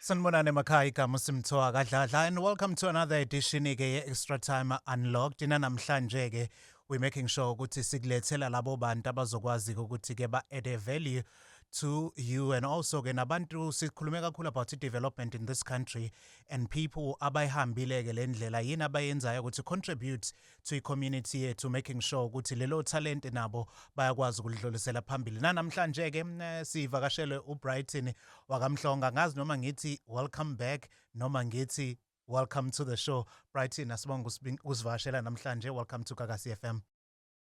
Sanibonani emakhaya igama uSimthoa Kadladla and welcome to another edition ke Extra Time Unlocked. Ina namhlanje ke we making sure ukuthi sikulethela labo bantu abazokwazi ukuthi ke ba add a value to you, and also ke nabantu sikhulume kakhulu about development in this country and people abayihambile ke lendlela yini abayenzayo ukuthi contribute to community yethu, making sure ukuthi lelo talent nabo bayakwazi ukudlulisela phambili. Namhlanje ke sivakashele uBrighton wakamhlonga, ngazi noma ngithi welcome back noma ngithi welcome to the show. Brighton, asibonga usivakashela namhlanje. Welcome to Kakasi FM.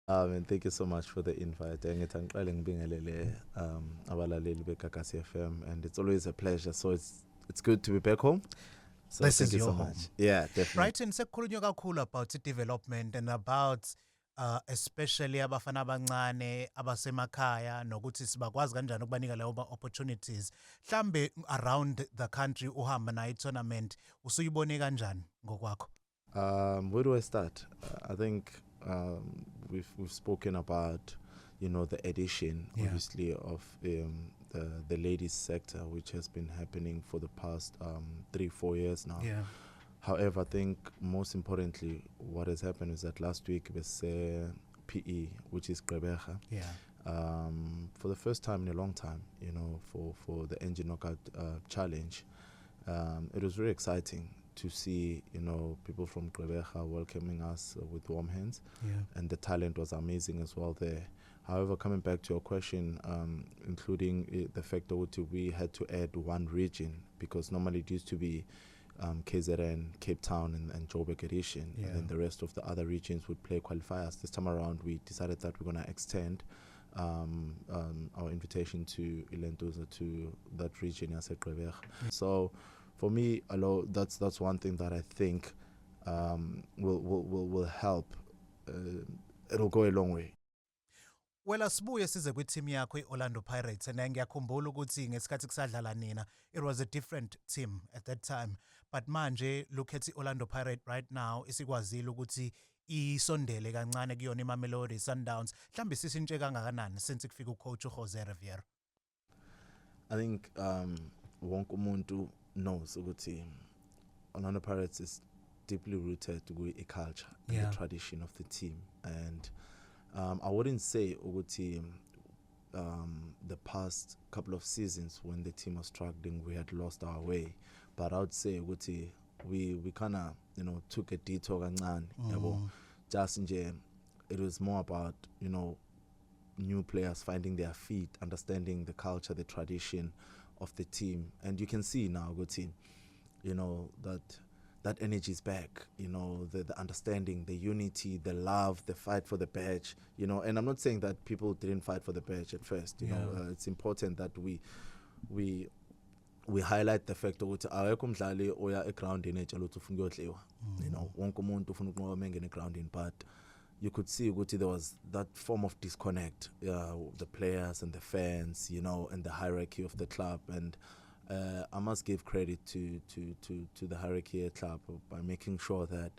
And thank you so much for the invite. Ngitangiqale ngibingelele abalaleli beGagasi FM, and it's always a pleasure. So it's good to be back home. So This thank is you your so home. much. Yeah, definitely. Brighton, sekukhulunywa kakhulu about development and about especially abafana abancane abasemakhaya nokuthi sibakwazi kanjani ukubanika leyo opportunities. Mhlambe around the country uhamba nayo tournament usuyibone kanjani ngokwakho? Where do I start? I think we've spoken about, the addition, obviously, of the ladies sector, which has been happening for the past 3-4 years now. Yeah. However, I think most importantly, what has happened is that last week was PE, which is Reviero. Yeah. For the first time in a long time, for the engine knockout challenge, it was very exciting to see, people from Reviero welcoming us with warm hands. Yeah. And the talent was amazing as well there. However, coming back to your question, including the fact that we had to add one region, because normally it used to be KZN, Cape Town, and Joburg edition, and then the rest of the other regions would play qualifiers. This time around, we decided that we're going to extend our invitation to Ilentuza to that region as a Reviero. So, for me, that's one thing that I think will help. It'll go a long way. Well, asibuye size kwi-team yakho i-Orlando Pirates, and ngiyakhumbula ukuthi ngesikhathi kusadlala nina it was a different team at that time, but manje look at i-Orlando Pirates right now isikwazile ukuthi isondele kancane kuyona iMamelodi Sundowns. Mhlambe sisintshe kangakanani since kufika ucoach uJose Reviero? I think wonke umuntu knows ukuthi Orlando Pirates is deeply rooted with a culture and the tradition of the team, and I wouldn't say ukuthi the past couple of seasons when the team was struggling we had lost our way, but I would say ukuthi we kind of took a detour kancane, just nje it was more about new players finding their feet, understanding the culture, the tradition of the team, and you can see now ukuthi that energy is back, the understanding, the unity, the love, the fight for the badge, and I'm not saying that people didn't fight for the badge at first, it's important that we highlight the fact ukuthi awekho umdlali oya egroundini ejala ukuthi ufuna ukuyodliwa, wonke umuntu ufuna ukunqoba mengene egroundini, but you could see ukuthi there was that form of disconnect, the players and the fans, and the hierarchy of the club, and I must give credit to the hierarchy at club by making sure that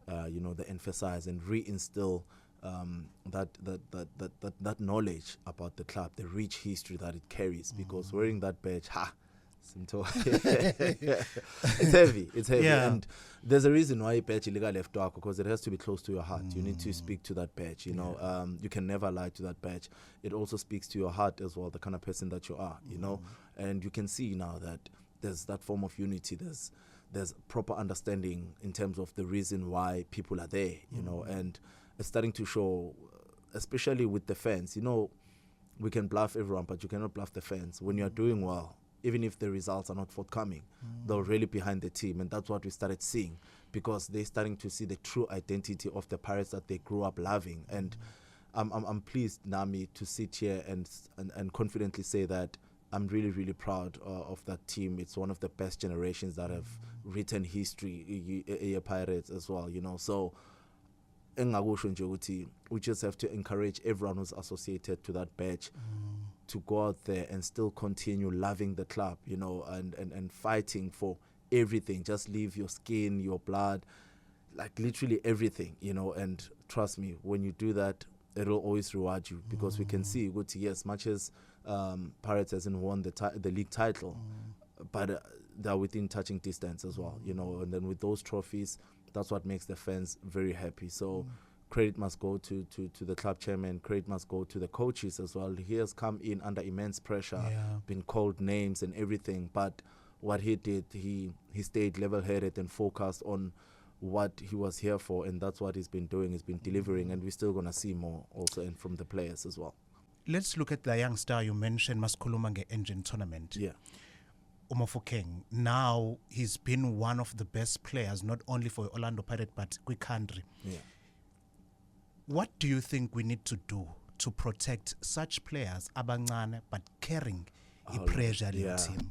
they emphasize and reinstill that knowledge about the club, the rich history that it carries. Because wearing that badge, it's heavy. And there's a reason why badge illegal left dark, because it has to be close to your heart. You need to speak to that badge. You can never lie to that badge. It also speaks to your heart as well, the kind of person that you are. And you can see now that there's that form of unity. There's proper understanding in terms of the reason why people are there. And it's starting to show, especially with the fans. We can bluff everyone, but you cannot bluff the fans. When you're doing well, even if the results are not forthcoming, they're really behind the team, and that's what we started seeing, because they're starting to see the true identity of the Pirates that they grew up loving. And I'm pleased, Nami, to sit here and confidently say that I'm really, really proud of that team. It's one of the best generations that have written history, Pirates as well, So we just have to encourage everyone who's associated to that badge to go out there and still continue loving the club, and fighting for everything. Just leave your skin, your blood, like literally everything, and trust me, when you do that, it'll always reward you, because we can see, yes, much as Pirates hasn't won the league title, but they're within touching distance as well, you know. And then with those trophies, that's what makes the fans very happy. So credit must go to the club chairman, credit must go to the coaches as well. He has come in under immense pressure, been called names and everything, but what he did, he stayed level-headed and focused on what he was here for, and that's what he's been doing. He's been delivering, and we're still going to see more also, and from the players as well. Let's look at the young star you mentioned, Maskhuluma Engine Tournament. Yeah. Umofokeng, now he's been one of the best players, not only for Orlando Pirates, but quick country. Yeah. What do you think we need to do to protect such players, abancane, but carrying the pressure in the team?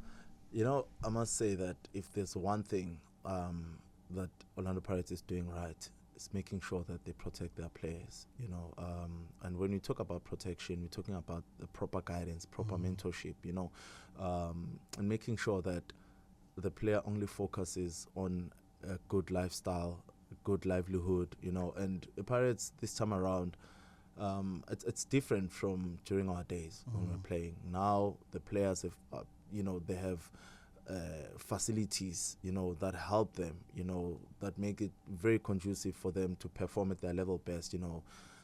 You know, I must say that if there's one thing that Orlando Pirates is doing right, it's making sure that they protect their players, you know. And when we talk about protection, we're talking about the proper guidance, proper mentorship, you know, and making sure that the player only focuses on a good lifestyle, a good livelihood, you know. And the Pirates this time around, it's different from during our days when we were playing. Now the players have, you know, they have facilities, you know, that help them, you know, that make it very conducive for them to perform at their level best, you know.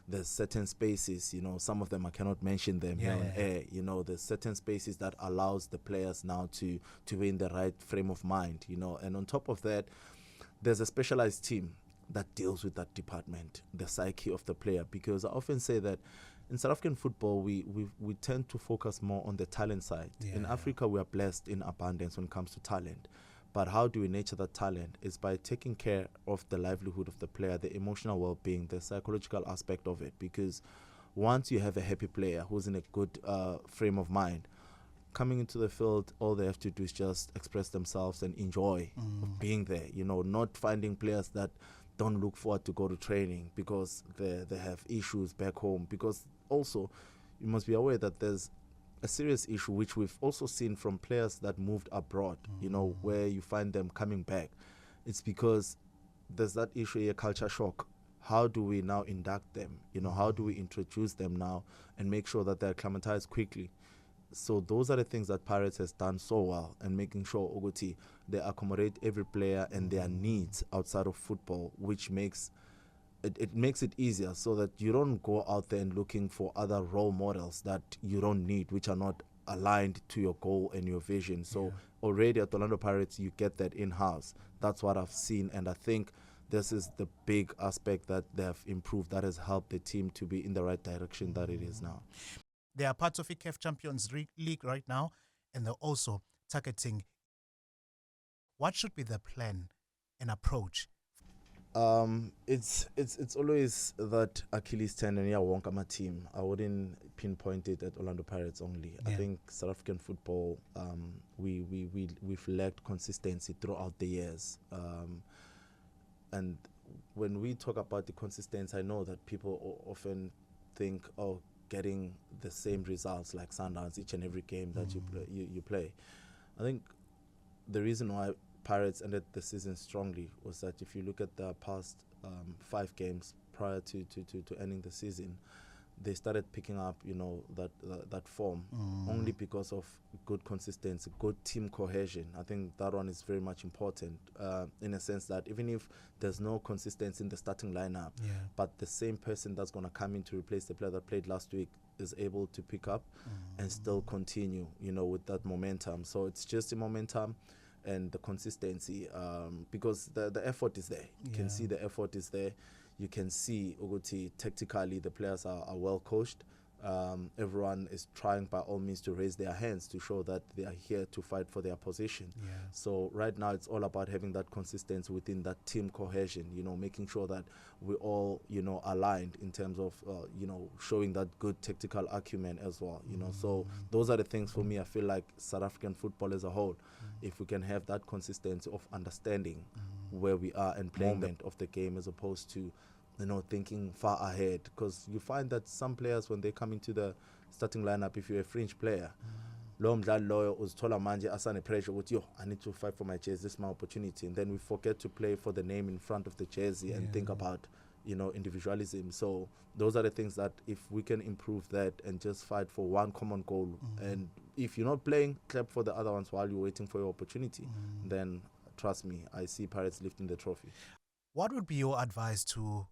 There's certain spaces, you know, some of them I cannot mention them here on air, you know. There's certain spaces that allows the players now to be in the right frame of mind, you know. And on top of that, there's a specialized team that deals with that department, the psyche of the player, because I often say that in South African football, we tend to focus more on the talent side. In Africa, we are blessed in abundance when it comes to talent. But how do we nurture that talent? Is by taking care of the livelihood of the player, the emotional well-being, the psychological aspect of it. Because once you have a happy player who's in a good frame of mind, coming into the field, all they have to do is just express themselves and enjoy being there. You know, not finding players that don't look forward to go to training because they have issues back home. Because also, you must be aware that there's a serious issue which we've also seen from players that moved abroad, you know, where you find them coming back. It's because there's that issue, a culture shock. How do we now induct them? You know, how do we introduce them now and make sure that they're acclimatized quickly? So those are the things that Pirates has done so well, and making sure Ogoti, they accommodate every player and their needs outside of football, which makes it makes it easier, so that you don't go out there and looking for other role models that you don't need, which are not aligned to your goal and your vision. So already at Orlando Pirates, you get that in-house. That's what I've seen, and I think this is the big aspect that they have improved, that has helped the team to be in the right direction that it is now. They are part of ICAF Champions League right now, and they're also targeting. What should be the plan and approach? It's always that Achilles tendon, Wonkama team. I wouldn't pinpoint it at Orlando Pirates only. I think South African football, we've lacked consistency throughout the years. And when we talk about the consistency, I know that people often think, oh, getting the same results like Sundowns each and every game that you play. I think the reason why Pirates ended the season strongly was that if you look at the past 5 games prior to ending the season, they started picking up, you know, that form only because of good consistency, good team cohesion. I think that one is very much important in a sense that even if there's no consistency in the starting lineup, but the same person that's going to come in to replace the player that played last week is able to pick up and still continue, you know, with that momentum. So it's just the momentum and the consistency, because the effort is there. You can see the effort is there. You can see Uguti tactically the players are well coached. Everyone is trying by all means to raise their hands to show that they are here to fight for their position. So right now it's all about having that consistency within that team cohesion, you know, making sure that we're all, you know, aligned in terms of, you know, showing that good tactical acumen as well, you know. So those are the things for me. I feel like South African football as a whole, if we can have that consistency of understanding where we are and playing moment of the game as opposed to, you know, thinking far ahead, because you find that some players, when they come into the starting lineup, if you're a fringe player, lo mdlali loyo uzithola manje asane pressure ukuthi yo, I need to fight for my jersey, this is my opportunity, and then we forget to play for the name in front of the jersey and think about, you know, individualism. So those are the things that if we can improve that and just fight for one common goal and if you're not playing, clap for the other ones while you're waiting for your opportunity. Then trust me, I see Pirates lifting the trophy. What would be your advice to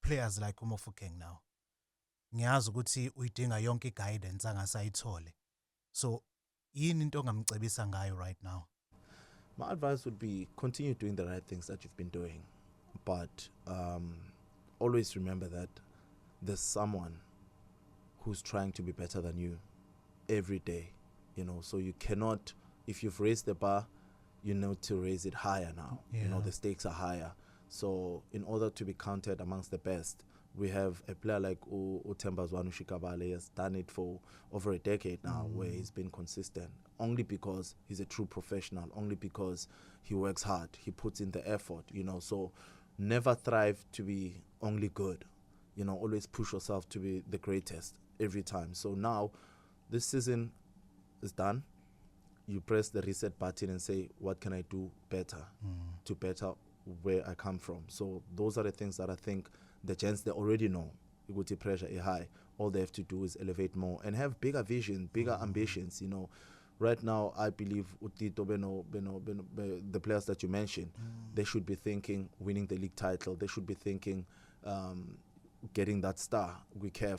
players like Umofukeng now? Ngiyazi ukuthi uyidinga yonke guidance angasayithole. So yini into ongamcebisa ngayo right now? My advice would be continue doing the right things that you've been doing, but always remember that there's someone who's trying to be better than you every day, you know, so you cannot, if you've raised the bar, you know to raise it higher now. You know, the stakes are higher. So in order to be counted amongst the best, we have a player like Uthembazwanu Shikabale. He has done it for over a decade now, where he's been consistent, only because he's a true professional, only because he works hard, he puts in the effort, you know. So never thrive to be only good, you know, always push yourself to be the greatest every time. So now this season is done. You press the reset button and say, what can I do better to better where I come from? So those are the things that I think the gents, they already know. Equity pressure is high. All they have to do is elevate more and have bigger vision, bigger ambitions. You know, right now I believe the players that you mentioned, they should be thinking winning the league title. They should be thinking getting that star.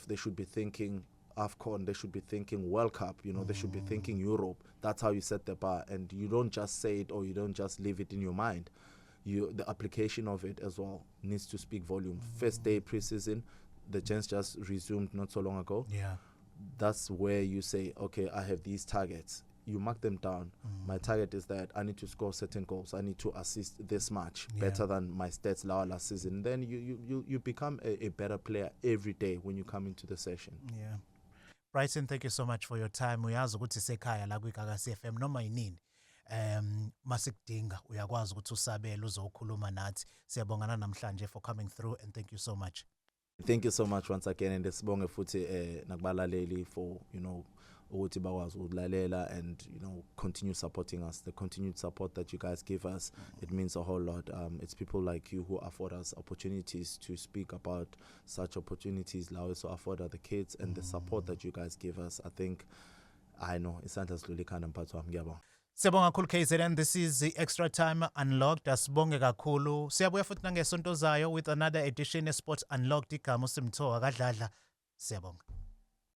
They should be thinking AFCON. They should be thinking World Cup. You know, they should be thinking Europe. That's how you set the bar, and you don't just say it or you don't just leave it in your mind. The application of it as well needs to speak volume. First day preseason, the gents just resumed not so long ago. That's where you say, okay, I have these targets. You mark them down. My target is that I need to score certain goals. I need to assist this much better than my stats last season. Then you become a better player every day when you come into the session. Brighton, thank you so much for your time. Uyazi ukuthi sekhaya la kwiGagasi FM noma yinini. Masikudinga uyakwazi ukuthi usabele uzokhuluma nathi. Siyabongana namhlanje for coming through, and thank you so much. Thank you so much once again, and sibonge futhi nakubalaleli for, you know, ukuthi bakwazi ukulalela and, you know, continue supporting us. The continued support that you guys give us, it means a whole lot. It's people like you who afford us opportunities to speak about such opportunities. Now also afford other kids, and the support that you guys give us, I know isandla silule khanda mphathwa ngiyabonga. Siyabonga kakhulu KZN. This is the Extra Time Unlocked. Asibonge kakhulu. Siyabuya futhi nangesonto zayo with another edition of Sports Unlocked. Igama uSimthowa kaDladla. Siyabonga.